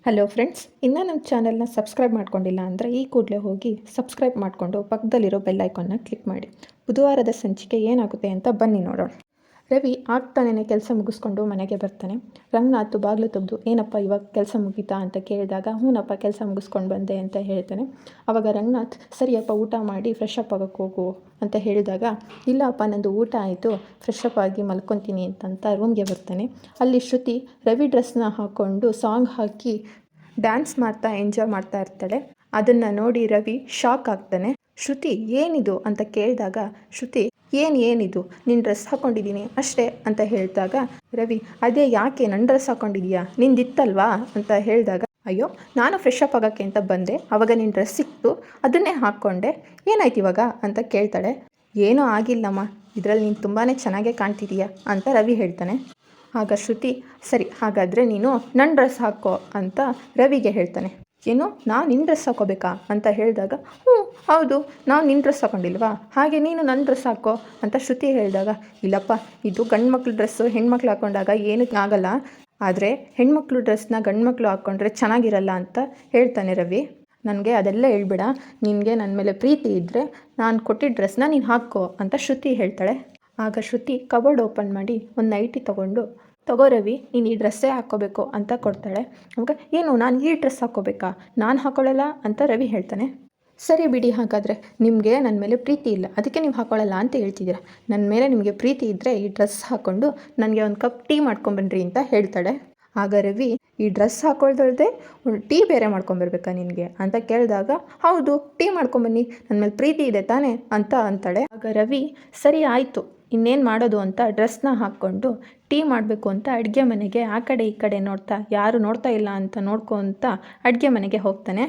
Hello friends, ಇನ್ನೂ ನಮ್ಮ ಚಾನಲ್ನ ಸಬ್ಸ್ಕ್ರೈಬ್ ಮಾಡ್ಕೊಂಡಿಲ್ಲ ಅಂದರೆ ಈ ಕೂಡಲೇ ಹೋಗಿ ಸಬ್ಸ್ಕ್ರೈಬ್ ಮಾಡಿಕೊಂಡು ಪಕ್ಕದಲ್ಲಿರೋ ಬೆಲ್ ಐಕಾನ್ನ ಕ್ಲಿಕ್ ಮಾಡಿ. ಬುಧವಾರದ ಸಂಚಿಕೆ ಏನಾಗುತ್ತೆ ಅಂತ ಬನ್ನಿ ನೋಡೋಣ. ರವಿ ಆಗ್ತಾನೇ ಕೆಲಸ ಮುಗಿಸ್ಕೊಂಡು ಮನೆಗೆ ಬರ್ತಾನೆ. ರಂಗನಾಥ್ ಬಾಗಿಲು ತೆಗೆದು ಏನಪ್ಪ ಇವಾಗ ಕೆಲಸ ಮುಗೀತಾ ಅಂತ ಕೇಳಿದಾಗ ಹೂನಪ್ಪ ಕೆಲಸ ಮುಗಿಸ್ಕೊಂಡು ಬಂದೆ ಅಂತ ಹೇಳ್ತಾನೆ. ಆವಾಗ ರಂಗನಾಥ್ ಸರಿಯಪ್ಪ ಊಟ ಮಾಡಿ ಫ್ರೆಶ್ ಅಪ್ ಆಗೋಕ್ಕೆ ಹೋಗು ಅಂತ ಹೇಳಿದಾಗ ಇಲ್ಲಪ್ಪ ನಂದು ಊಟ ಆಯಿತು, ಫ್ರೆಶ್ ಅಪ್ ಆಗಿ ಮಲ್ಕೊತೀನಿ ಅಂತ ರೂಮ್ಗೆ ಬರ್ತಾನೆ. ಅಲ್ಲಿ ಶ್ರುತಿ ರವಿ ಡ್ರೆಸ್ನ ಹಾಕ್ಕೊಂಡು ಸಾಂಗ್ ಹಾಕಿ ಡ್ಯಾನ್ಸ್ ಮಾಡ್ತಾ ಎಂಜಾಯ್ ಮಾಡ್ತಾ ಇರ್ತಾಳೆ. ಅದನ್ನು ನೋಡಿ ರವಿ ಶಾಕ್ ಆಗ್ತಾನೆ. ಶ್ರುತಿ ಏನಿದು ಅಂತ ಕೇಳಿದಾಗ ಶ್ರುತಿ ಏನಿದು ನಿನ್ನ ಡ್ರೆಸ್ ಹಾಕ್ಕೊಂಡಿದ್ದೀನಿ ಅಷ್ಟೇ ಅಂತ ಹೇಳಿದಾಗ ರವಿ ಅದೇ ಯಾಕೆ ನನ್ನ ಡ್ರೆಸ್ ಹಾಕ್ಕೊಂಡಿದೀಯಾ, ನಿಂದಿತ್ತಲ್ವಾ ಅಂತ ಹೇಳಿದಾಗ ಅಯ್ಯೋ ನಾನು ಫ್ರೆಶ್ ಅಪ್ ಆಗೋಕ್ಕೆ ಅಂತ ಬಂದೆ, ಆವಾಗ ನಿನ್ನ ಡ್ರೆಸ್ ಸಿಕ್ತು ಅದನ್ನೇ ಹಾಕ್ಕೊಂಡೆ, ಏನಾಯ್ತು ಇವಾಗ ಅಂತ ಕೇಳ್ತಾಳೆ. ಏನೂ ಆಗಿಲ್ಲಮ್ಮ, ಇದರಲ್ಲಿ ನೀನು ತುಂಬಾ ಚೆನ್ನಾಗೇ ಕಾಣ್ತಿದೀಯಾ ಅಂತ ರವಿ ಹೇಳ್ತಾನೆ. ಆಗ ಶ್ರುತಿ ಸರಿ ಹಾಗಾದರೆ ನೀನು ನನ್ನ ಡ್ರೆಸ್ ಹಾಕೋ ಅಂತ ರವಿಗೆ ಹೇಳ್ತಾನೆ. ಏನು ನಾನು ನಿನ್ನ ಡ್ರೆಸ್ ಹಾಕೋಬೇಕಾ ಅಂತ ಹೇಳಿದಾಗ ಹೌದು ನಾವು ನಿನ್ನ ಡ್ರೆಸ್ ಹಾಕೊಂಡಿಲ್ವಾ, ಹಾಗೆ ನೀನು ನನ್ನ ಡ್ರೆಸ್ ಹಾಕೋ ಅಂತ ಶ್ರುತಿ ಹೇಳಿದಾಗ ಇಲ್ಲಪ್ಪ ಇದು ಗಂಡು ಮಕ್ಳು ಡ್ರೆಸ್ಸು ಹೆಣ್ಮಕ್ಳು ಹಾಕ್ಕೊಂಡಾಗ ಏನಕ್ಕೆ ಆಗಲ್ಲ, ಆದರೆ ಹೆಣ್ಮಕ್ಳು ಡ್ರೆಸ್ನ ಗಂಡು ಮಕ್ಕಳು ಹಾಕ್ಕೊಂಡ್ರೆ ಚೆನ್ನಾಗಿರಲ್ಲ ಅಂತ ಹೇಳ್ತಾನೆ ರವಿ. ನನಗೆ ಅದೆಲ್ಲ ಹೇಳ್ಬೇಡ, ನಿನಗೆ ನನ್ನ ಮೇಲೆ ಪ್ರೀತಿ ಇದ್ದರೆ ನಾನು ಕೊಟ್ಟಿದ್ದ ಡ್ರೆಸ್ನ ನೀನು ಹಾಕೋ ಅಂತ ಶ್ರುತಿ ಹೇಳ್ತಾಳೆ. ಆಗ ಶ್ರುತಿ ಕಬೋರ್ಡ್ ಓಪನ್ ಮಾಡಿ ಒಂದು ನೈಟಿ ತಗೋ ರವಿ ನೀನು ಈ ಡ್ರೆಸ್ಸೇ ಹಾಕ್ಕೋಬೇಕು ಅಂತ ಕೊಡ್ತಾಳೆ. ಅವಾಗ ಏನು ನಾನು ಈ ಡ್ರೆಸ್ ಹಾಕ್ಕೋಬೇಕಾ, ನಾನು ಹಾಕ್ಕೊಳ್ಳಲ್ಲ ಅಂತ ರವಿ ಹೇಳ್ತಾನೆ. ಸರಿ ಬಿಡಿ, ಹಾಗಾದರೆ ನಿಮಗೆ ನನ್ನ ಮೇಲೆ ಪ್ರೀತಿ ಇಲ್ಲ ಅದಕ್ಕೆ ನೀವು ಹಾಕ್ಕೊಳ್ಳಲ್ಲ ಅಂತ ಹೇಳ್ತಿದ್ದೀರಾ, ನನ್ನ ಮೇಲೆ ನಿಮಗೆ ಪ್ರೀತಿ ಇದ್ದರೆ ಈ ಡ್ರೆಸ್ ಹಾಕ್ಕೊಂಡು ನನಗೆ ಒಂದು ಕಪ್ ಟೀ ಮಾಡ್ಕೊಂಬನ್ರಿ ಅಂತ ಹೇಳ್ತಾಳೆ. ಆಗ ರವಿ ಈ ಡ್ರೆಸ್ ಹಾಕ್ಕೊಳ್ದಲ್ದೆ ಒಂದು ಟೀ ಬೇರೆ ಮಾಡ್ಕೊಂಬರ್ಬೇಕಾ ನಿನಗೆ ಅಂತ ಕೇಳಿದಾಗ ಹೌದು ಟೀ ಮಾಡ್ಕೊಂಬನ್ನಿ, ನನ್ನ ಮೇಲೆ ಪ್ರೀತಿ ಇದೆ ತಾನೇ ಅಂತ ಅಂತಾಳೆ. ಆಗ ರವಿ ಸರಿ ಆಯಿತು ಇನ್ನೇನು ಮಾಡೋದು ಅಂತ ಡ್ರೆಸ್ನ ಹಾಕ್ಕೊಂಡು ಟೀ ಮಾಡಬೇಕು ಅಂತ ಅಡುಗೆ ಮನೆಗೆ ಆ ಕಡೆ ಈ ಕಡೆ ನೋಡ್ತಾ ಯಾರು ನೋಡ್ತಾ ಇಲ್ಲ ಅಂತ ನೋಡ್ಕೊತ ಅಡುಗೆ ಮನೆಗೆ ಹೋಗ್ತಾನೆ.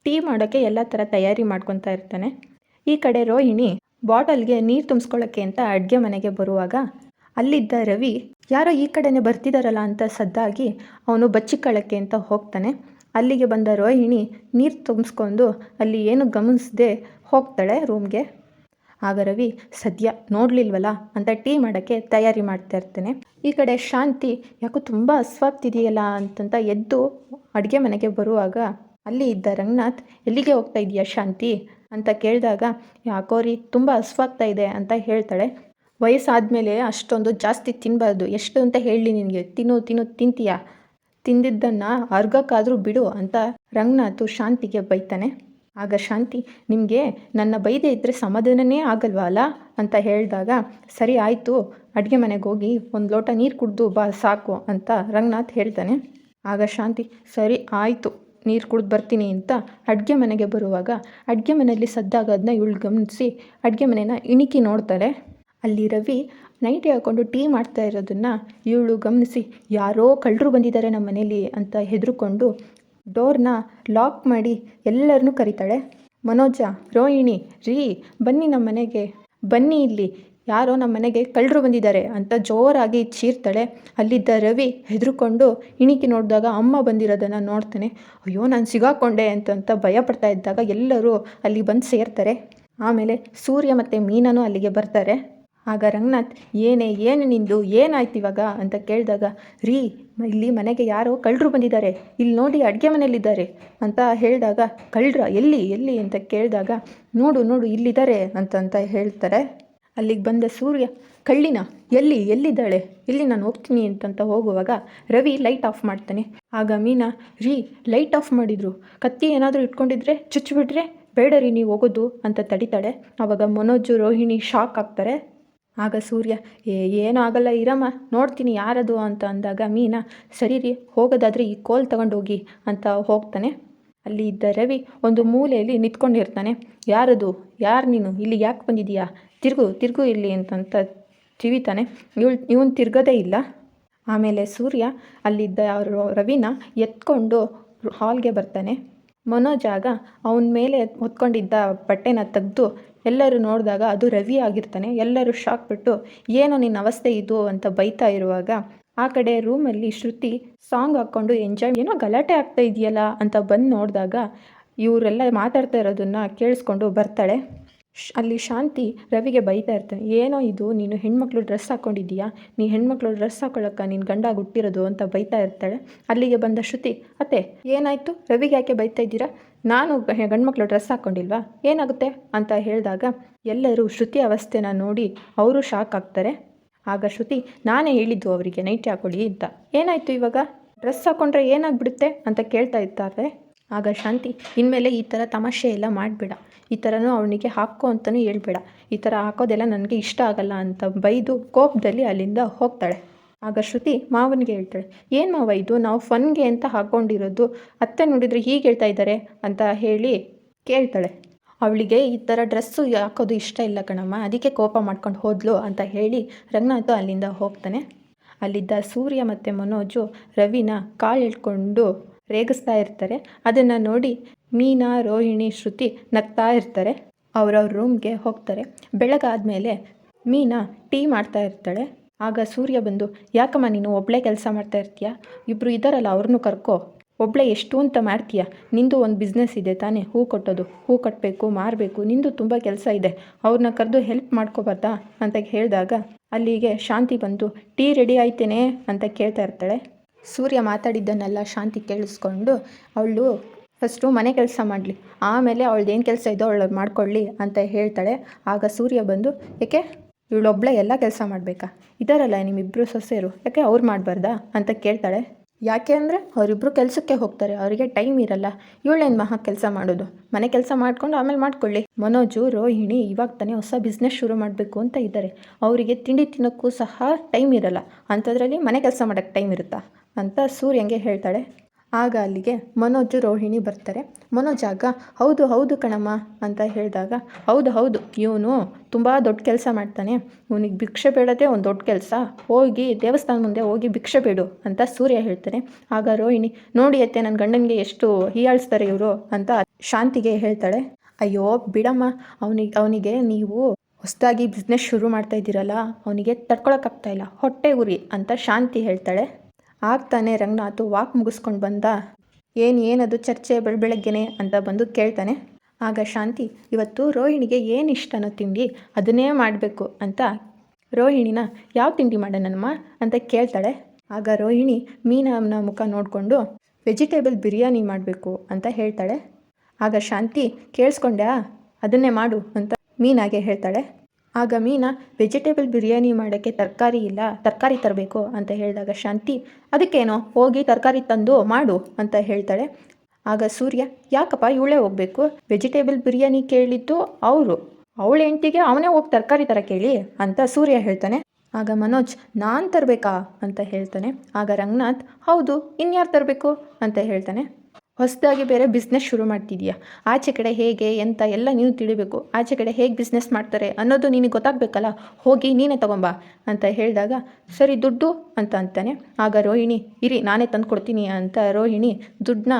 ಟೀ ಮಾಡೋಕ್ಕೆ ಎಲ್ಲ ಥರ ತಯಾರಿ ಮಾಡ್ಕೊತಾ ಇರ್ತಾನೆ. ಈ ಕಡೆ ರೋಹಿಣಿ ಬಾಟಲ್ಗೆ ನೀರು ತುಂಬಿಸ್ಕೊಳ್ಳೋಕ್ಕೆ ಅಂತ ಅಡುಗೆ ಮನೆಗೆ ಬರುವಾಗ ಅಲ್ಲಿದ್ದ ರವಿ ಯಾರೋ ಈ ಕಡೆನೇ ಬರ್ತಿದ್ದಾರಲ್ಲ ಅಂತ ಸದ್ದಾಗಿ ಅವನು ಬಚ್ಚಿಕೊಳ್ಳೋಕ್ಕೆ ಅಂತ ಹೋಗ್ತಾನೆ. ಅಲ್ಲಿಗೆ ಬಂದ ರೋಹಿಣಿ ನೀರು ತುಂಬಿಸ್ಕೊಂಡು ಅಲ್ಲಿ ಏನು ಗಮನಿಸದೆ ಹೋಗ್ತಾಳೆ ರೂಮ್ಗೆ. ಆಗ ರವಿ ಸದ್ಯ ನೋಡಲಿಲ್ವಲ್ಲ ಅಂತ ಟೀ ಮಾಡೋಕ್ಕೆ ತಯಾರಿ ಮಾಡ್ತಾ ಇರ್ತಾನೆ. ಈ ಕಡೆ ಶಾಂತಿ ಯಾಕೋ ತುಂಬ ಹಸ್ವಾಗ್ತಿದೆಯಲ್ಲ ಅಂತಂತ ಎದ್ದು ಅಡುಗೆ ಮನೆಗೆ ಬರುವಾಗ ಅಲ್ಲಿ ಇದ್ದ ರಂಗನಾಥ್ ಎಲ್ಲಿಗೆ ಹೋಗ್ತಾ ಇದೆಯಾ ಶಾಂತಿ ಅಂತ ಕೇಳಿದಾಗ ಯಾಕೋ ರೀ ತುಂಬ ಹಸ್ವಾಗ್ತಾ ಇದೆ ಅಂತ ಹೇಳ್ತಾಳೆ. ವಯಸ್ಸಾದಮೇಲೆ ಅಷ್ಟೊಂದು ಜಾಸ್ತಿ ತಿನ್ನಬಾರ್ದು, ಎಷ್ಟು ಅಂತ ಹೇಳಿ ನಿನಗೆ, ತಿಂತೀಯಾ, ತಿಂದಿದ್ದನ್ನು ಅರ್ಗಕ್ಕಾದರೂ ಬಿಡು ಅಂತ ರಂಗನಾಥ್ ಶಾಂತಿಗೆ ಬೈತಾನೆ. ಆಗ ಶಾಂತಿ ನಿಮಗೆ ನನ್ನ ಬೈದೆ ಇದ್ದರೆ ಸಮಾಧಾನನೇ ಆಗಲ್ವಾ ಅಲ್ಲ ಅಂತ ಹೇಳಿದಾಗ ಸರಿ ಆಯಿತು ಅಡುಗೆ ಮನೆಗೆ ಹೋಗಿ ಒಂದು ಲೋಟ ನೀರು ಕುಡಿದು ಬಾ ಸಾಕು ಅಂತ ರಂಗನಾಥ್ ಹೇಳ್ತಾನೆ. ಆಗ ಶಾಂತಿ ಸರಿ ಆಯಿತು ನೀರು ಕುಡಿದು ಬರ್ತೀನಿ ಅಂತ ಅಡುಗೆ ಮನೆಗೆ ಬರುವಾಗ ಅಡುಗೆ ಮನೆಯಲ್ಲಿ ಸದ್ದಾಗೋದನ್ನ ಇವಳು ಗಮನಿಸಿ ಅಡುಗೆ ಮನೆನ ಇಣಿಕಿ ನೋಡ್ತಾಳೆ. ಅಲ್ಲಿ ರವಿ ನೈಟಿ ಹಾಕ್ಕೊಂಡು ಟೀ ಮಾಡ್ತಾ ಇರೋದನ್ನು ಇವಳು ಗಮನಿಸಿ ಯಾರೋ ಕಳ್ಳರು ಬಂದಿದ್ದಾರೆ ನಮ್ಮ ಮನೇಲಿ ಅಂತ ಹೆದರ್ಕೊಂಡು ಡೋರ್ನ ಲಾಕ್ ಮಾಡಿ ಎಲ್ಲರನ್ನೂ ಕರೀತಾಳೆ. ಮನೋಜ, ರೋಹಿಣಿ, ರೀ ಬನ್ನಿ ನಮ್ಮ ಮನೆಗೆ, ಬನ್ನಿ ಇಲ್ಲಿ ಯಾರೋ ನಮ್ಮ ಮನೆಗೆ ಕಳ್ಳರು ಬಂದಿದ್ದಾರೆ ಅಂತ ಜೋರಾಗಿ ಚೀರ್ತಾಳೆ. ಅಲ್ಲಿದ್ದ ರವಿ ಹೆದರ್ಕೊಂಡು ಇಣಿಕಿ ನೋಡಿದಾಗ ಅಮ್ಮ ಬಂದಿರೋದನ್ನು ನೋಡ್ತಾನೆ. ಅಯ್ಯೋ ನಾನು ಸಿಗಾಕೊಂಡೆ ಅಂತ ಭಯ ಪಡ್ತಾ ಇದ್ದಾಗ ಎಲ್ಲರೂ ಅಲ್ಲಿ ಬಂದು ಸೇರ್ತಾರೆ. ಆಮೇಲೆ ಸೂರ್ಯ ಮತ್ತು ಮೀನೂ ಅಲ್ಲಿಗೆ ಬರ್ತಾರೆ. ಆಗ ರಂಗನಾಥ್ ಏನು ನಿಂದು ಏನಾಯ್ತು ಇವಾಗ ಅಂತ ಕೇಳಿದಾಗ ರೀ ಇಲ್ಲಿ ಮನೆಗೆ ಯಾರೋ ಕಳ್ಳರು ಬಂದಿದ್ದಾರೆ, ಇಲ್ಲಿ ನೋಡಿ ಅಡುಗೆ ಮನೆಯಲ್ಲಿದ್ದಾರೆ ಅಂತ ಹೇಳಿದಾಗ ಕಳ್ಳರ ಎಲ್ಲಿ ಅಂತ ಕೇಳಿದಾಗ ನೋಡು ಇಲ್ಲಿದ್ದಾರೆ ಅಂತ ಹೇಳ್ತಾರೆ. ಅಲ್ಲಿಗೆ ಬಂದ ಸೂರ್ಯ ಕಳ್ಳಿನ ಎಲ್ಲಿದ್ದಾಳೆ, ಇಲ್ಲಿ ನಾನು ಹೋಗ್ತೀನಿ ಅಂತ ಹೋಗುವಾಗ ರವಿ ಲೈಟ್ ಆಫ್ ಮಾಡ್ತಾನೆ. ಆಗ ಮೀನಾ ರೀ ಲೈಟ್ ಆಫ್ ಮಾಡಿದ್ರು, ಕತ್ತಿ ಏನಾದರೂ ಇಟ್ಕೊಂಡಿದ್ರೆ ಚುಚ್ಚಿಬಿಟ್ರೆ ಬೇಡ ರೀ ನೀವು ಹೋಗೋದು ಅಂತ ತಡಿತಾಳೆ. ಆವಾಗ ಮನೋಜು ರೋಹಿಣಿ ಶಾಕ್ ಆಗ್ತಾರೆ. ಆಗ ಸೂರ್ಯ ಏನೂ ಆಗಲ್ಲ ಇರಮ್ಮ ನೋಡ್ತೀನಿ ಯಾರದು ಅಂತ ಅಂದಾಗ ಮೀನಾ ಸರಿ ರೀ ಹೋಗೋದಾದರೆ ಈ ಕೋಲ್ ತಗೊಂಡೋಗಿ ಅಂತ ಹೋಗ್ತಾನೆ. ಅಲ್ಲಿ ಇದ್ದ ರವಿ ಒಂದು ಮೂಲೆಯಲ್ಲಿ ನಿಂತ್ಕೊಂಡಿರ್ತಾನೆ. ಯಾರದು, ಯಾರು ನೀನು, ಇಲ್ಲಿ ಯಾಕೆ ಬಂದಿದೀಯಾ, ತಿರುಗು ಇಲ್ಲಿ ಅಂತ ತಿವಿತಾನೆ. ಇವನು ತಿರ್ಗೋದೇ ಇಲ್ಲ. ಆಮೇಲೆ ಸೂರ್ಯ ಅಲ್ಲಿದ್ದ ರವಿನ ಎತ್ಕೊಂಡು ಹಾಲ್ಗೆ ಬರ್ತಾನೆ. ಮನೋಜ್ ಆಗ ಅವನ ಮೇಲೆ ಹೊತ್ಕೊಂಡಿದ್ದ ಬಟ್ಟೆನ ತೆಗೆದು ಎಲ್ಲರೂ ನೋಡಿದಾಗ ಅದು ರವಿ ಆಗಿರ್ತಾನೆ. ಎಲ್ಲರೂ ಶಾಕ್ ಬಿಟ್ಟು ಏನೋ ನಿನ್ನ ಅವಸ್ಥೆ ಇದು ಅಂತ ಬೈತಾ ಇರುವಾಗ ಆ ಕಡೆ ರೂಮಲ್ಲಿ ಶ್ರುತಿ ಸಾಂಗ್ ಹಾಕ್ಕೊಂಡು ಎಂಜಾಯ್ ಏನೋ ಗಲಾಟೆ ಆಗ್ತಾ ಇದೆಯಲ್ಲ ಅಂತ ಬಂದು ನೋಡಿದಾಗ ಇವರೆಲ್ಲ ಮಾತಾಡ್ತಾ ಇರೋದನ್ನು ಕೇಳಿಸ್ಕೊಂಡು ಬರ್ತಾಳೆ. ಅಲ್ಲಿ ಶಾಂತಿ ರವಿಗೆ ಬೈತಾ ಇರ್ತಾನೆ, ಏನೋ ಇದು ನೀನು ಹೆಣ್ಮಕ್ಳು ಡ್ರೆಸ್ ಹಾಕ್ಕೊಂಡಿದ್ದೀಯಾ, ನೀ ಹೆಣ್ಮಕ್ಳು ಡ್ರೆಸ್ ಹಾಕೊಳ್ಳೋಕ್ಕ ನೀನು ಗಂಡ ಹುಟ್ಟಿರೋದು ಅಂತ ಬೈತಾ ಇರ್ತಾಳೆ. ಅಲ್ಲಿಗೆ ಬಂದ ಶ್ರುತಿ, ಅತ್ತೆ ಏನಾಯಿತು, ರವಿಗೆ ಯಾಕೆ ಬೈತಾ ಇದ್ದೀರಾ, ನಾನು ಗಂಡ್ಮಕ್ಳು ಡ್ರೆಸ್ ಹಾಕ್ಕೊಂಡಿಲ್ವಾ, ಏನಾಗುತ್ತೆ ಅಂತ ಹೇಳಿದಾಗ ಎಲ್ಲರೂ ಶ್ರುತಿ ಅವಸ್ಥೆನ ನೋಡಿ ಅವರು ಶಾಕ್ ಆಗ್ತಾರೆ. ಆಗ ಶ್ರುತಿ, ನಾನೇ ಹೇಳಿದ್ದು ಅವರಿಗೆ ನೈಟಿ ಹಾಕೊಳ್ಳಿ ಅಂತ, ಏನಾಯಿತು ಇವಾಗ, ಡ್ರೆಸ್ ಹಾಕ್ಕೊಂಡ್ರೆ ಏನಾಗ್ಬಿಡುತ್ತೆ ಅಂತ ಕೇಳ್ತಾ ಇರ್ತಾರೆ. ಆಗ ಶಾಂತಿ, ಇನ್ಮೇಲೆ ಈ ಥರ ತಮಾಷೆ ಎಲ್ಲ ಮಾಡಬೇಡ, ಈ ಥರನೂ ಅವನಿಗೆ ಹಾಕೋ ಅಂತಲೂ ಹೇಳ್ಬೇಡ, ಈ ಥರ ಹಾಕೋದೆಲ್ಲ ನನಗೆ ಇಷ್ಟ ಆಗಲ್ಲ ಅಂತ ಬೈದು ಕೋಪದಲ್ಲಿ ಅಲ್ಲಿಂದ ಹೋಗ್ತಾಳೆ. ಆಗ ಶ್ರುತಿ ಮಾವನಿಗೆ ಹೇಳ್ತಾಳೆ, ಏನು ಮಾವ ಇದು, ನಾವು ಫನ್ಗೆ ಅಂತ ಹಾಕ್ಕೊಂಡಿರೋದು, ಅತ್ತೆ ನೋಡಿದರೆ ಹೀಗೆ ಹೇಳ್ತಾ ಇದ್ದಾರೆ ಅಂತ ಹೇಳಿ ಕೇಳ್ತಾಳೆ. ಅವಳಿಗೆ ಈ ಥರ ಡ್ರೆಸ್ಸು ಹಾಕೋದು ಇಷ್ಟ ಇಲ್ಲ ಕಣಮ್ಮ, ಅದಕ್ಕೆ ಕೋಪ ಮಾಡ್ಕೊಂಡು ಹೋದ್ಲು ಅಂತ ಹೇಳಿ ರಂಗನಾಥ್ ಅಲ್ಲಿಂದ ಹೋಗ್ತಾನೆ. ಅಲ್ಲಿದ್ದ ಸೂರ್ಯ ಮತ್ತು ಮನೋಜು ರವಿನ ಕಾಲು ಎಳ್ಕೊಂಡು ರೇಗಿಸ್ತಾ ಇರ್ತಾರೆ. ಅದನ್ನು ನೋಡಿ ಮೀನಾ, ರೋಹಿಣಿ, ಶ್ರುತಿ ನಗ್ತಾ ಇರ್ತಾರೆ. ಅವ್ರವ್ರ ರೂಮ್ಗೆ ಹೋಗ್ತಾರೆ. ಬೆಳಗಾದ್ಮೇಲೆ ಮೀನಾ ಟೀ ಮಾಡ್ತಾ ಇರ್ತಾಳೆ. ಆಗ ಸೂರ್ಯ ಬಂದು, ಯಾಕಮ್ಮ ನೀನು ಒಬ್ಬಳೇ ಕೆಲಸ ಮಾಡ್ತಾ ಇರ್ತೀಯ, ಇಬ್ಬರು ಇದ್ದಾರಲ್ಲ ಅವ್ರನ್ನೂ ಕರ್ಕೋ, ಒಬ್ಬಳೇ ಎಷ್ಟು ಅಂತ ಮಾಡ್ತೀಯ, ನಿಂದು ಒಂದು ಬಿಸ್ನೆಸ್ ಇದೆ ತಾನೇ, ಹೂ ಕಟ್ಟೋದು, ಹೂ ಕಟ್ಟಬೇಕು, ಮಾರಬೇಕು, ನಿಂದು ತುಂಬ ಕೆಲಸ ಇದೆ, ಅವ್ರನ್ನ ಕರೆದು ಹೆಲ್ಪ್ ಮಾಡ್ಕೋಬಾರ್ದಾ ಅಂತ ಹೇಳಿದಾಗ ಅಲ್ಲಿಗೆ ಶಾಂತಿ ಬಂದು, ಟೀ ರೆಡಿ ಆಯ್ತೇನೆ ಅಂತ ಕೇಳ್ತಾ ಇರ್ತಾಳೆ. ಸೂರ್ಯ ಮಾತಾಡಿದ್ದನ್ನೆಲ್ಲ ಶಾಂತಿ ಕೇಳಿಸ್ಕೊಂಡು ಅವಳು ಫಸ್ಟು ಮನೆ ಕೆಲಸ ಮಾಡಲಿ, ಆಮೇಲೆ ಅವಳದ್ದೇನು ಕೆಲಸ ಇದೋ ಅವಳು ಮಾಡ್ಕೊಳ್ಳಿ ಅಂತ ಹೇಳ್ತಾಳೆ. ಆಗ ಸೂರ್ಯ ಬಂದು, ಏಕೆ ಇವಳೊಬ್ಬಳೇ ಎಲ್ಲ ಕೆಲಸ ಮಾಡಬೇಕಾ, ಇದ್ದಾರಲ್ಲ ನಿಮ್ಮಿಬ್ಬರು ಸೊಸೆಯರು, ಯಾಕೆ ಅವ್ರು ಮಾಡಬಾರ್ದಾ ಅಂತ ಕೇಳ್ತಾಳೆ. ಯಾಕೆ ಅಂದರೆ ಅವರಿಬ್ಬರು ಕೆಲಸಕ್ಕೆ ಹೋಗ್ತಾರೆ, ಅವರಿಗೆ ಟೈಮ್ ಇರಲ್ಲ, ಇವಳೇನು ಮಹಾ ಕೆಲಸ ಮಾಡೋದು, ಮನೆ ಕೆಲಸ ಮಾಡ್ಕೊಂಡು ಆಮೇಲೆ ಮಾಡ್ಕೊಳ್ಳಿ. ಮನೋಜು, ರೋಹಿಣಿ ಇವಾಗ ತಾನೇ ಹೊಸ ಬಿಸ್ನೆಸ್ ಶುರು ಮಾಡಬೇಕು ಅಂತ ಇದ್ದಾರೆ, ಅವರಿಗೆ ತಿಂಡಿ ತಿನ್ನೋಕ್ಕೂ ಸಹ ಟೈಮ್ ಇರಲ್ಲ, ಅಂಥದ್ರಲ್ಲಿ ಮನೆ ಕೆಲಸ ಮಾಡೋಕ್ಕೆ ಟೈಮ್ ಇರುತ್ತಾ ಅಂತ ಸೂರ್ಯಂಗೆ ಹೇಳ್ತಾಳೆ. ಆಗ ಅಲ್ಲಿಗೆ ಮನೋಜು, ರೋಹಿಣಿ ಬರ್ತಾರೆ. ಮನೋಜ್ ಆಗ, ಹೌದು ಹೌದು ಕಣಮ್ಮ ಅಂತ ಹೇಳಿದಾಗ, ಹೌದು ಇವನು ತುಂಬ ದೊಡ್ಡ ಕೆಲಸ ಮಾಡ್ತಾನೆ, ಇವನಿಗೆ ಭಿಕ್ಷೆ ಬೇಡದೆ ಒಂದು ದೊಡ್ಡ ಕೆಲಸ, ಹೋಗಿ ದೇವಸ್ಥಾನ ಮುಂದೆ ಹೋಗಿ ಭಿಕ್ಷೆ ಬೇಡು ಅಂತ ಸೂರ್ಯ ಹೇಳ್ತಾನೆ. ಆಗ ರೋಹಿಣಿ, ನೋಡಿ ಅತ್ತೆ ನನ್ನ ಗಂಡನಿಗೆ ಎಷ್ಟು ಹೀಯಾಳಿಸ್ತಾರೆ ಇವರು ಅಂತ ಶಾಂತಿಗೆ ಹೇಳ್ತಾಳೆ. ಅಯ್ಯೋ ಬಿಡಮ್ಮ, ಅವನಿಗೆ ನೀವು ಹೊಸದಾಗಿ ಬಿಸ್ನೆಸ್ ಶುರು ಮಾಡ್ತಾ ಇದ್ದೀರಲ್ಲ, ಅವನಿಗೆ ತಡ್ಕೊಳಕ್ಕಾಗ್ತಾಯಿಲ್ಲ, ಹೊಟ್ಟೆ ಉರಿ ಅಂತ ಶಾಂತಿ ಹೇಳ್ತಾಳೆ. ಆಗ್ತಾನೆ ರಂಗನಾಥ್ ವಾಕ್ ಮುಗಿಸ್ಕೊಂಡು ಬಂದ, ಏನದು ಚರ್ಚೆ ಬೆಳಗ್ಗೆನೆ ಅಂತ ಬಂದು ಕೇಳ್ತಾನೆ. ಆಗ ಶಾಂತಿ, ಇವತ್ತು ರೋಹಿಣಿಗೆ ಏನು ಇಷ್ಟನೋ ತಿಂಡಿ ಅದನ್ನೇ ಮಾಡಬೇಕು ಅಂತ ರೋಹಿಣಿನ ಯಾವ ತಿಂಡಿ ಮಾಡೋಣಮ್ಮ ಅಂತ ಕೇಳ್ತಾಳೆ. ಆಗ ರೋಹಿಣಿ ಮೀನನ ಮುಖ ನೋಡಿಕೊಂಡು ವೆಜಿಟೇಬಲ್ ಬಿರಿಯಾನಿ ಮಾಡಬೇಕು ಅಂತ ಹೇಳ್ತಾಳೆ. ಆಗ ಶಾಂತಿ, ಕೇಳಿಸ್ಕೊಂಡ್ಯಾ, ಅದನ್ನೇ ಮಾಡು ಅಂತ ಮೀನಾಗೆ ಹೇಳ್ತಾಳೆ. ಆಗ ಮೀನಾ, ವೆಜಿಟೇಬಲ್ ಬಿರಿಯಾನಿ ಮಾಡೋಕ್ಕೆ ತರಕಾರಿ ಇಲ್ಲ, ತರಕಾರಿ ತರಬೇಕು ಅಂತ ಹೇಳಿದಾಗ ಶಾಂತಿ, ಅದಕ್ಕೇನೋ ಹೋಗಿ ತರಕಾರಿ ತಂದು ಮಾಡು ಅಂತ ಹೇಳ್ತಾಳೆ. ಆಗ ಸೂರ್ಯ, ಯಾಕಪ್ಪ ಇವಳೇ ಹೋಗಬೇಕು, ವೆಜಿಟೇಬಲ್ ಬಿರಿಯಾನಿ ಕೇಳಿದ್ದು ಅವಳ ಹೆಂಡತಿಗೆ ಅವನೇ ಹೋಗಿ ತರಕಾರಿ ತರ ಕೇಳಿ ಅಂತ ಸೂರ್ಯ ಹೇಳ್ತಾನೆ. ಆಗ ಮನೋಜ್, ನಾನು ತರಬೇಕಾ ಅಂತ ಹೇಳ್ತಾನೆ. ಆಗ ರಂಗನಾಥ್, ಹೌದು ಇನ್ಯಾರು ತರಬೇಕು ಅಂತ ಹೇಳ್ತಾನೆ. ಹೊಸದಾಗಿ ಬೇರೆ ಬಿಸ್ನೆಸ್ ಶುರು ಮಾಡ್ತಿದ್ಯಾ, ಆಚೆ ಕಡೆ ಹೇಗೆ ಎಂತ ಎಲ್ಲ ನೀನು ತಿಳಿಬೇಕು, ಆಚೆ ಕಡೆ ಹೇಗೆ ಬಿಸ್ನೆಸ್ ಮಾಡ್ತಾರೆ ಅನ್ನೋದು ನಿನಗೆ ಗೊತ್ತಾಗಬೇಕಲ್ಲ, ಹೋಗಿ ನೀನೇ ತಗೊಂಬಾ ಅಂತ ಹೇಳಿದಾಗ, ಸರಿ ದುಡ್ಡು ಅಂತ ಅಂತಾನೆ. ಆಗ ರೋಹಿಣಿ, ಇರಿ ನಾನೇ ತಂದು ಕೊಡ್ತೀನಿ ಅಂತ ರೋಹಿಣಿ ದುಡ್ಡನ್ನ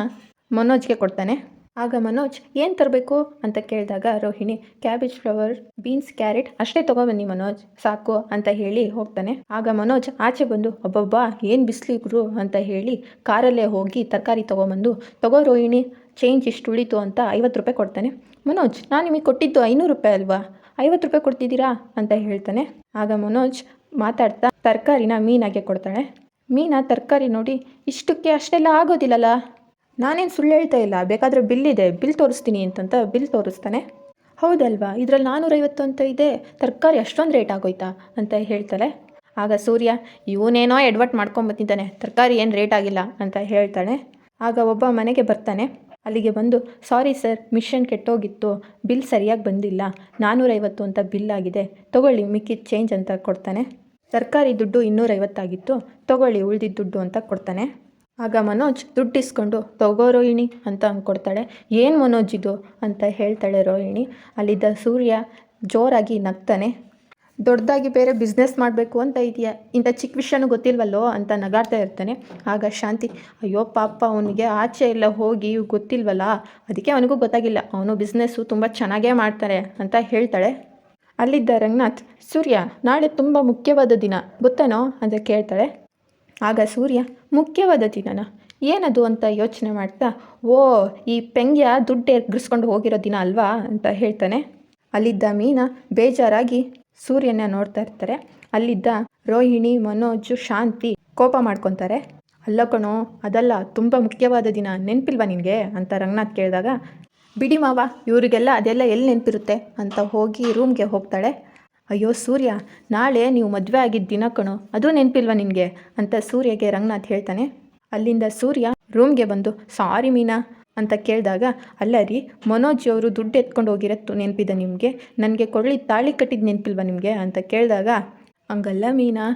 ಮನೋಜ್ಗೆ ಕೊಡ್ತಾನೆ. ಆಗ ಮನೋಜ್, ಏನು ತರಬೇಕು ಅಂತ ಕೇಳಿದಾಗ Rohini, cabbage, flower, beans, carrot ಅಷ್ಟೇ ತೊಗೊಬನ್ನಿ ಮನೋಜ್ ಸಾಕು ಅಂತ ಹೇಳಿ ಹೋಗ್ತಾನೆ. ಆಗ ಮನೋಜ್ ಆಚೆ ಬಂದು, ಅಬ್ಬಬ್ಬಾ ಏನು ಬಿಸಿಲಿಗ್ರು ಅಂತ ಹೇಳಿ ಕಾರಲ್ಲೇ ಹೋಗಿ ತರಕಾರಿ ತೊಗೊಂಬಂದು, ತಗೋ ರೋಹಿಣಿ ಚೇಂಜ್ ಇಷ್ಟು ಉಳಿತು ಅಂತ 50 ರೂಪಾಯಿ ಕೊಡ್ತಾನೆ. ಮನೋಜ್, ನಾನು ನಿಮಗೆ ಕೊಟ್ಟಿದ್ದು 500 ರೂಪಾಯಿ ಅಲ್ವಾ, 50 ರೂಪಾಯಿ ಕೊಡ್ತಿದ್ದೀರಾ ಅಂತ ಹೇಳ್ತಾನೆ. ಆಗ ಮನೋಜ್ ಮಾತಾಡ್ತಾ ತರಕಾರಿನ ಮೀನಾಗೆ ಕೊಡ್ತಾಳೆ. ಮೀನಾ ತರಕಾರಿ ನೋಡಿ, ಇಷ್ಟಕ್ಕೆ ಅಷ್ಟೆಲ್ಲ ಆಗೋದಿಲ್ಲಲ್ಲ, ನಾನೇನು ಸುಳ್ಳು ಹೇಳ್ತಾ ಇಲ್ಲ, ಬೇಕಾದರೆ ಬಿಲ್ ಇದೆ, ಬಿಲ್ ತೋರಿಸ್ತೀನಿ ಅಂತಂತ ಬಿಲ್ ತೋರಿಸ್ತಾನೆ. ಹೌದಲ್ವಾ, ಇದರಲ್ಲಿ 450 ಅಂತ ಇದೆ, ತರಕಾರಿ ಅಷ್ಟೊಂದು ರೇಟ್ ಆಗೋಯ್ತಾ ಅಂತ ಹೇಳ್ತಾಳೆ. ಆಗ ಸೂರ್ಯ, ಇವನೇನೋ ಎಡ್ವರ್ಟ್ ಮಾಡ್ಕೊಂಬತ್ತಿದ್ದಾನೆ, ತರಕಾರಿ ಏನು ರೇಟ್ ಆಗಿಲ್ಲ ಅಂತ ಹೇಳ್ತಾಳೆ. ಆಗ ಒಬ್ಬ ಮನೆಗೆ ಬರ್ತಾನೆ. ಅಲ್ಲಿಗೆ ಬಂದು, ಸಾರಿ ಸರ್, ಮಿಷನ್ ಕೆಟ್ಟೋಗಿತ್ತು, ಬಿಲ್ ಸರಿಯಾಗಿ ಬಂದಿಲ್ಲ, 450 ಅಂತ ಬಿಲ್ ಆಗಿದೆ, ತೊಗೊಳ್ಳಿ ಮಿಕ್ಕಿದ ಚೇಂಜ್ ಅಂತ ಕೊಡ್ತಾನೆ. ತರಕಾರಿ ದುಡ್ಡು 250 ಆಗಿತ್ತು, ತೊಗೊಳ್ಳಿ ಉಳಿದಿದ್ದ ದುಡ್ಡು ಅಂತ ಕೊಡ್ತಾನೆ. ಆಗ ಮನೋಜ್ ದುಡ್ಡು ಇಸ್ಕೊಂಡು, ತಗೋ ರೋಹಿಣಿ ಅಂತ ಕೊಡ್ತಾಳೆ. ಏನು ಮನೋಜ್ ಇದು ಅಂತ ಹೇಳ್ತಾಳೆ ರೋಹಿಣಿ. ಅಲ್ಲಿದ್ದ ಸೂರ್ಯ ಜೋರಾಗಿ ನಗ್ತಾನೆ. ದೊಡ್ಡದಾಗಿ ಬೇರೆ ಬಿಸ್ನೆಸ್ ಮಾಡಬೇಕು ಅಂತ ಇದೆಯಾ, ಇಂಥ ಚಿಕ್ಕ ವಿಷಯನೂ ಗೊತ್ತಿಲ್ವಲ್ಲೋ ಅಂತ ನಗಾಡ್ತಾ ಇರ್ತಾನೆ. ಆಗ ಶಾಂತಿ, ಅಯ್ಯೋ ಪಾಪ ಅವನಿಗೆ ಆಚೆ ಎಲ್ಲ ಹೋಗಿ ಗೊತ್ತಿಲ್ವಲ್ಲ, ಅದಕ್ಕೆ ಅವನಿಗೂ ಗೊತ್ತಾಗಿಲ್ಲ, ಅವನು ಬಿಸ್ನೆಸ್ಸು ತುಂಬ ಚೆನ್ನಾಗೇ ಮಾಡ್ತಾರೆ ಅಂತ ಹೇಳ್ತಾಳೆ. ಅಲ್ಲಿದ್ದ ರಂಗನಾಥ್, ಸೂರ್ಯ ನಾಳೆ ತುಂಬ ಮುಖ್ಯವಾದ ದಿನ ಗೊತ್ತೇನೋ ಅಂತ ಕೇಳ್ತಾಳೆ. ಆಗ ಸೂರ್ಯ, ಮುಖ್ಯವಾದ ದಿನನ ಏನದು ಅಂತ ಯೋಚನೆ ಮಾಡ್ತಾ, ಓ ಈ ಪೆಂಗ್ಯ ದುಡ್ಡು ಎಗ್ರಿಸ್ಕೊಂಡು ಹೋಗಿರೋ ದಿನ ಅಲ್ವಾ ಅಂತ ಹೇಳ್ತಾನೆ. ಅಲ್ಲಿದ್ದ ಮೀನಾ ಬೇಜಾರಾಗಿ ಸೂರ್ಯನ ನೋಡ್ತಾ ಇರ್ತಾರೆ. ಅಲ್ಲಿದ್ದ ರೋಹಿಣಿ, ಮನೋಜ್, ಶಾಂತಿ ಕೋಪ ಮಾಡ್ಕೊತಾರೆ. ಅಲ್ಲ ಕಣೋ, ಅದಲ್ಲ, ತುಂಬ ಮುಖ್ಯವಾದ ದಿನ, ನೆನಪಿಲ್ವಾ ನಿನಗೆ ಅಂತ ರಂಗನಾಥ್ ಕೇಳಿದಾಗ, ಬಿಡಿ ಮಾವ, ಇವರಿಗೆಲ್ಲ ಅದೆಲ್ಲ ಎಲ್ಲಿ ನೆನಪಿರುತ್ತೆ ಅಂತ ಹೋಗಿ ರೂಮ್ಗೆ ಹೋಗ್ತಾಳೆ. ಅಯ್ಯೋ ಸೂರ್ಯ, ನಾಳೆ ನೀವು ಮದುವೆ ಆಗಿದ್ದ ದಿನ ಕಣೋ, ಅದು ನೆನಪಿಲ್ವಾ ನಿನಗೆ ಅಂತ ಸೂರ್ಯಗೆ ರಂಗನಾಥ್ ಹೇಳ್ತಾನೆ. ಅಲ್ಲಿಂದ ಸೂರ್ಯ ರೂಮ್ಗೆ ಬಂದು ಸಾರಿ ಮೀನಾ ಅಂತ ಕೇಳಿದಾಗ, ಅಲ್ಲ ರೀ, ಮನೋಜ್ ಅವರು ದುಡ್ಡು ಎತ್ಕೊಂಡು ಹೋಗಿರೋದು ನೆನಪಿದೆ ನಿಮಗೆ, ನನಗೆ ಕೊಳ್ಳಿ ತಾಳಿ ಕಟ್ಟಿದ್ದು ನೆನಪಿಲ್ವಾ ನಿಮಗೆ ಅಂತ ಕೇಳಿದಾಗ, ಹಂಗಲ್ಲ ಮೀನಾ,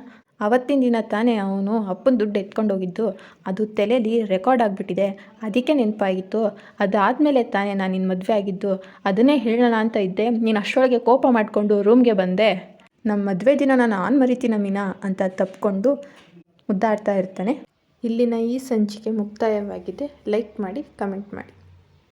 ಅವತ್ತಿನ ದಿನ ತಾನೇ ಅವನು ಅಪ್ಪನ ದುಡ್ಡು ಎತ್ಕೊಂಡು ಹೋಗಿದ್ದು, ಅದು ತಲೆಯಲ್ಲಿ ರೆಕಾರ್ಡ್ ಆಗಿಬಿಟ್ಟಿದೆ, ಅದಕ್ಕೆ ನೆನಪಾಗಿತ್ತು. ಅದಾದಮೇಲೆ ತಾನೇ ನಾನು ನಿನ್ನ ಮದುವೆ ಆಗಿದ್ದು, ಅದನ್ನೇ ಹೇಳೋಣ ಅಂತ ಇದ್ದೆ, ನೀನು ಅಷ್ಟರೊಳಗೆ ಕೋಪ ಮಾಡಿಕೊಂಡು ರೂಮ್ಗೆ ಬಂದೆ. ನಮ್ಮ ಮದುವೆ ದಿನ ನಾನು ಮರಿತೀನ ಮೀನಾ ಅಂತ ತಪ್ಪಿಕೊಂಡು ಮುದ್ದಾಡ್ತಾ ಇರ್ತಾನೆ. ಇಲ್ಲಿನ ಈ ಸಂಚಿಕೆ ಮುಕ್ತಾಯವಾಗಿದೆ. ಲೈಕ್ ಮಾಡಿ, ಕಮೆಂಟ್ ಮಾಡಿ.